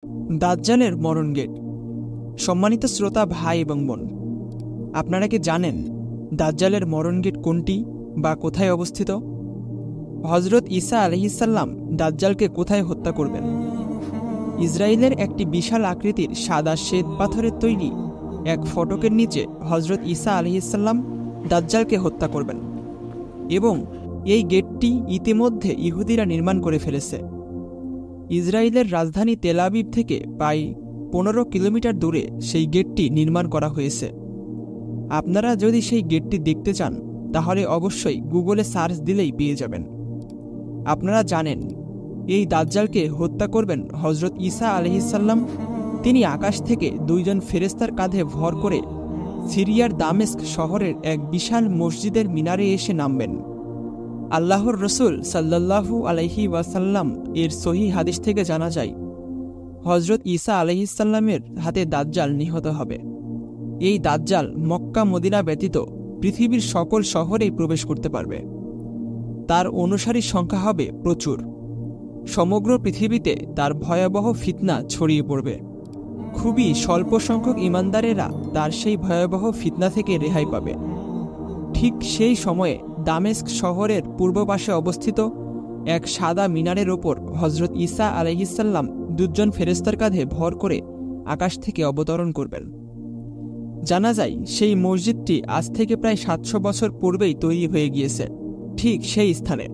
দাজ্জালের মরণ গেট। সম্মানিত শ্রোতা ভাই এবং বোন, আপনারা কি জানেন দাজ্জালের মরণ গেট কোনটি বা কোথায় অবস্থিত? হজরত ঈসা আলাইহিসসালাম দাজ্জালকে কোথায় হত্যা করবেন? ইসরায়েলের একটি বিশাল আকৃতির সাদা শ্বেত পাথরের তৈরি এক ফটকের নিচে হজরত ঈসা আলাইহিসসালাম দাজ্জালকে হত্যা করবেন এবং এই গেটটি ইতিমধ্যে ইহুদিরা নির্মাণ করে ফেলেছে। ইসরায়েলের রাজধানী তেল আবিব থেকে প্রায় 15 কিলোমিটার দূরে সেই গেটটি নির্মাণ করা হয়েছে। আপনারা যদি সেই গেটটি দেখতে চান তাহলে অবশ্যই গুগলে সার্চ দিলেই পেয়ে যাবেন। আপনারা জানেন এই দাজ্জালকে হত্যা করবেন হজরত ঈসা আলাইহিসসালাম। তিনি আকাশ থেকে 2 জন ফেরেশতার কাঁধে ভর করে সিরিয়ার দামেস্ক শহরের এক বিশাল মসজিদের মিনারে এসে নামবেন। আল্লাহর রসুল সাল্লাল্লাহু আলাইহি ওয়াসাল্লাম এর সহিহ হাদিস থেকে জানা যায়, হজরত ঈসা আলাইহিসসালামের হাতে দাজ্জাল নিহত হবে। এই দাজ্জাল মক্কা মদিনা ব্যতীত পৃথিবীর সকল শহরেই প্রবেশ করতে পারবে। তার অনুসারীর সংখ্যা হবে প্রচুর। সমগ্র পৃথিবীতে তার ভয়াবহ ফিতনা ছড়িয়ে পড়বে। খুবই স্বল্প সংখ্যক ঈমানদারেরা তার সেই ভয়াবহ ফিতনা থেকে রেহাই পাবে। ঠিক সেই সময়ে দামেস্ক শহরের পূর্ব পাশে অবস্থিত এক সাদা মিনারের ওপর হজরত ঈসা আলাইহিসসালাম 2 জন ফেরেশতার কাঁধে ভর করে আকাশ থেকে অবতরণ করবেন। জানা যায় সেই মসজিদটি আজ থেকে প্রায় 700 বছর পূর্বেই তৈরি হয়ে গিয়েছে, ঠিক সেই স্থানে,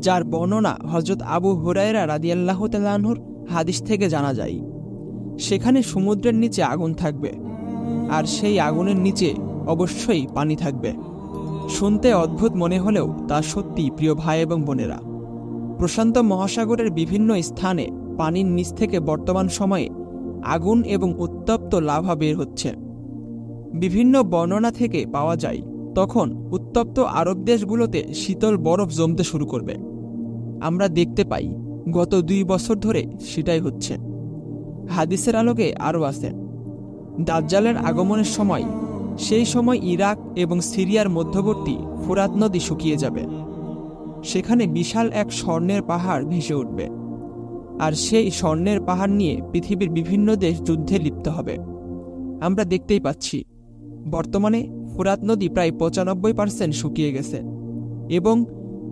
যার বর্ণনা হজরত আবু হুরায়রা রাদিয়াল্লাহু তাআলা আনহুর হাদিস থেকে জানা যায়। সেখানে সমুদ্রের নিচে আগুন থাকবে, আর সেই আগুনের নিচে অবশ্যই পানি থাকবে। শুনতে অদ্ভুত মনে হলেও তা সত্যি। প্রিয় ভাই এবং বোনেরা, প্রশান্ত মহাসাগরের বিভিন্ন স্থানে পানির নিচ থেকে বর্তমান সময়ে আগুন এবং উত্তপ্ত লাভা বের হচ্ছে। বিভিন্ন বর্ণনা থেকে পাওয়া যায় তখন উত্তপ্ত আরব দেশগুলোতে শীতল বরফ জমতে শুরু করবে। আমরা দেখতে পাই গত 2 বছর ধরে সেটাই হচ্ছে। হাদিসের আলোকে আরও আছে, দাজ্জালের আগমনের সময়, সেই সময় ইরাক এবং সিরিয়ার মধ্যবর্তী ফুরাত নদী শুকিয়ে যাবে। সেখানে বিশাল এক স্বর্ণের পাহাড় ভেসে উঠবে, আর সেই স্বর্ণের পাহাড় নিয়ে পৃথিবীর বিভিন্ন দেশ যুদ্ধে লিপ্ত হবে। আমরা দেখতেই পাচ্ছি বর্তমানে ফুরাত নদী প্রায় 95% শুকিয়ে গেছে এবং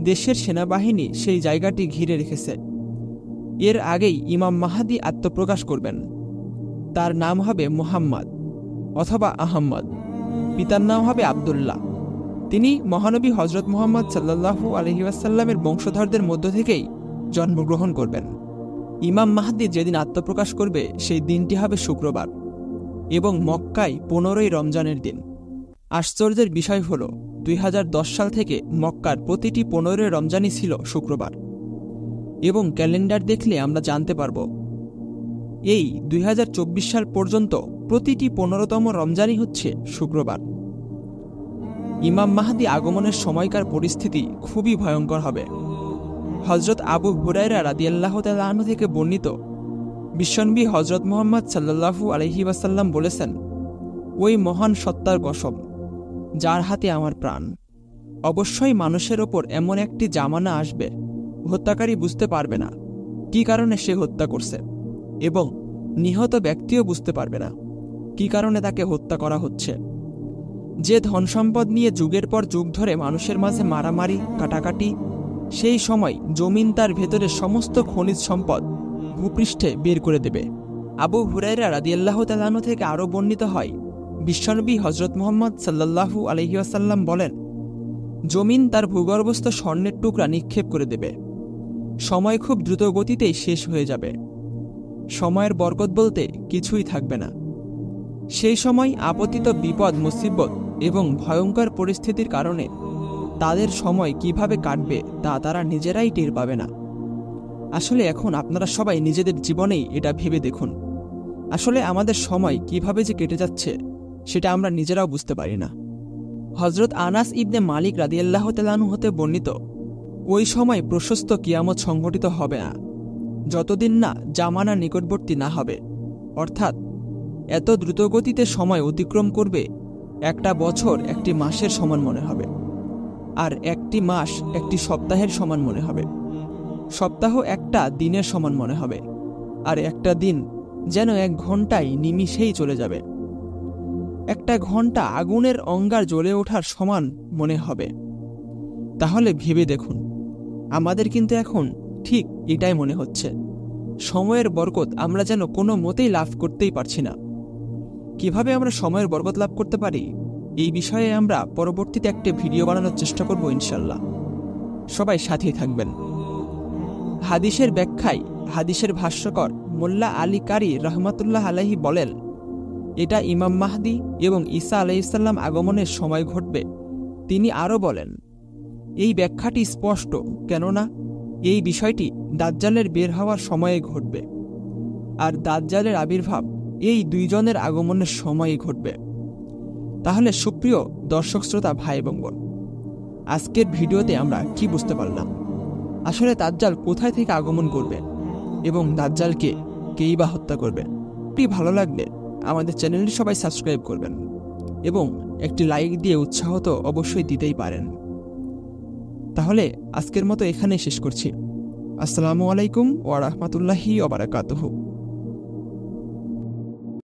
দেশের সেনাবাহিনী সেই জায়গাটি ঘিরে রেখেছে। এর আগেই ইমাম মাহদী আত্মপ্রকাশ করবেন। তার নাম হবে মুহাম্মদ অথবা আহম্মদ, পিতার নাম হবে আবদুল্লাহ। তিনি মহানবী হজরত মুহাম্মদ সাল্লাল্লাহু আলাইহি ওয়াসাল্লামের বংশধরদের মধ্য থেকেই জন্মগ্রহণ করবেন। ইমাম মাহদী যেদিন আত্মপ্রকাশ করবে সেই দিনটি হবে শুক্রবার এবং মক্কায় 15ই রমজানের দিন। আশ্চর্যের বিষয় হল 2010 সাল থেকে মক্কার প্রতিটি 15ই রমজানই ছিল শুক্রবার, এবং ক্যালেন্ডার দেখলে আমরা জানতে পারব এই 2024 সাল পর্যন্ত প্রতিটি 15তম রমজানই হচ্ছে শুক্রবার। ইমাম মাহদী আগমনের সময়কার পরিস্থিতি খুবই ভয়ঙ্কর হবে। হজরত আবু হুরায়রা রাদিয়াল্লাহু তাআলা আনহু থেকে বর্ণিত, বিশ্বনবী হজরত মুহাম্মদ সাল্লাল্লাহু আলাইহি ওয়াসাল্লাম বলেছেন, ওই মহান সত্তার কসম যার হাতে আমার প্রাণ, অবশ্যই মানুষের ওপর এমন একটি জামানা আসবে হত্যাকারী বুঝতে পারবে না কি কারণে সে হত্যা করছে, এবং নিহত ব্যক্তিও বুঝতে পারবে না কি কারণে তাকে হত্যা করা হচ্ছে। যে ধনসম্পদ নিয়ে যুগের পর যুগ ধরে মানুষের মাঝে মারামারি কাটাকাটি, সেই সময় জমিন তার ভেতরে সমস্ত খনিজ সম্পদ ভূপৃষ্ঠে বের করে দেবে। আবু হুরায়রা রাদিয়াল্লাহু তাআলা আনহু থেকে আরও বর্ণিত হয়, বিশ্বনবী হজরত মুহাম্মদ সাল্লাল্লাহু আলাইহি ওয়াসাল্লাম বলেন, জমিন তার ভূগর্ভস্থ স্বর্ণের টুকরা নিক্ষেপ করে দেবে। সময় খুব দ্রুত গতিতেই শেষ হয়ে যাবে। সময়ের বরকত বলতে কিছুই থাকবে না। সেই সময় আপতিত বিপদ মুসিবত এবং ভয়ঙ্কর পরিস্থিতির কারণে তাদের সময় কিভাবে কাটবে তা তারা নিজেরাই টের পাবে না। আসলে এখন আপনারা সবাই নিজেদের জীবনেই এটা ভেবে দেখুন, আসলে আমাদের সময় কিভাবে যে কেটে যাচ্ছে সেটা আমরা নিজেরাও বুঝতে পারি না। হজরত আনাস ইবনে মালিক রাদিয়াল্লাহু তাআলা আনহু হতে বর্ণিত, ওই সময় প্রশস্ত কিয়ামত সংঘটিত হবে না যতদিন না জামানা নিকটবর্তী না হবে। অর্থাৎ এত দ্রুতগতিতে সময় অতিক্রম করবে, একটা বছর একটি মাসের সমান মনে হবে, আর একটি মাস একটি সপ্তাহের সমান মনে হবে, সপ্তাহ একটা দিনের সমান মনে হবে, আর একটা দিন যেন 1 ঘন্টায় নিমিষেই চলে যাবে। একটা ঘন্টা আগুনের অঙ্গার জ্বলে ওঠার সমান মনে হবে। তাহলে ভেবে দেখুন, আমাদের কিন্তু এখন ঠিক এটাই মনে হচ্ছে। সময়ের বরকত আমরা যেন কোনো মতেই লাভ করতেই পারছি না। কিভাবে আমরা সময়ের বরকত লাভ করতে পারি, এই বিষয়ে আমরা পরবর্তীতে একটা ভিডিও বানানোর চেষ্টা করব ইনশাল্লাহ। সবাই সাথেই থাকবেন। হাদিসের ব্যাখ্যায় হাদিসের ভাষ্যকর মোল্লা আলী কারি রহমাতুল্লাহ আলাইহি বলেন, এটা ইমাম মাহদি এবং ঈসা আলাইহিসসালাম আগমনের সময় ঘটবে। তিনি আরও বলেন, এই ব্যাখ্যাটি স্পষ্ট, কেননা এই বিষয়টি দাজ্জালের বের হওয়ার সময়ে ঘটবে, আর দাজ্জালের আবির্ভাব এই 2 জনের আগমনের সময়ে ঘটবে। তাহলে সুপ্রিয় দর্শক শ্রোতা ভাই এবং বোন, আজকের ভিডিওতে আমরা কি বুঝতে পারলাম? আসলে দাজ্জাল কোথায় থেকে আগমন করবে এবং দাজ্জালকে কেই বা হত্যা করবে? ভালো লাগলে আমাদের চ্যানেলটি সবাই সাবস্ক্রাইব করবেন এবং একটি লাইক দিয়ে উৎসাহ তো অবশ্যই দিতেই পারেন। তাহলে আজকের মতো এখানেই শেষ করছি। আসসালামু আলাইকুম ওয়া রাহমাতুল্লাহি ওয়া বারাকাতুহু।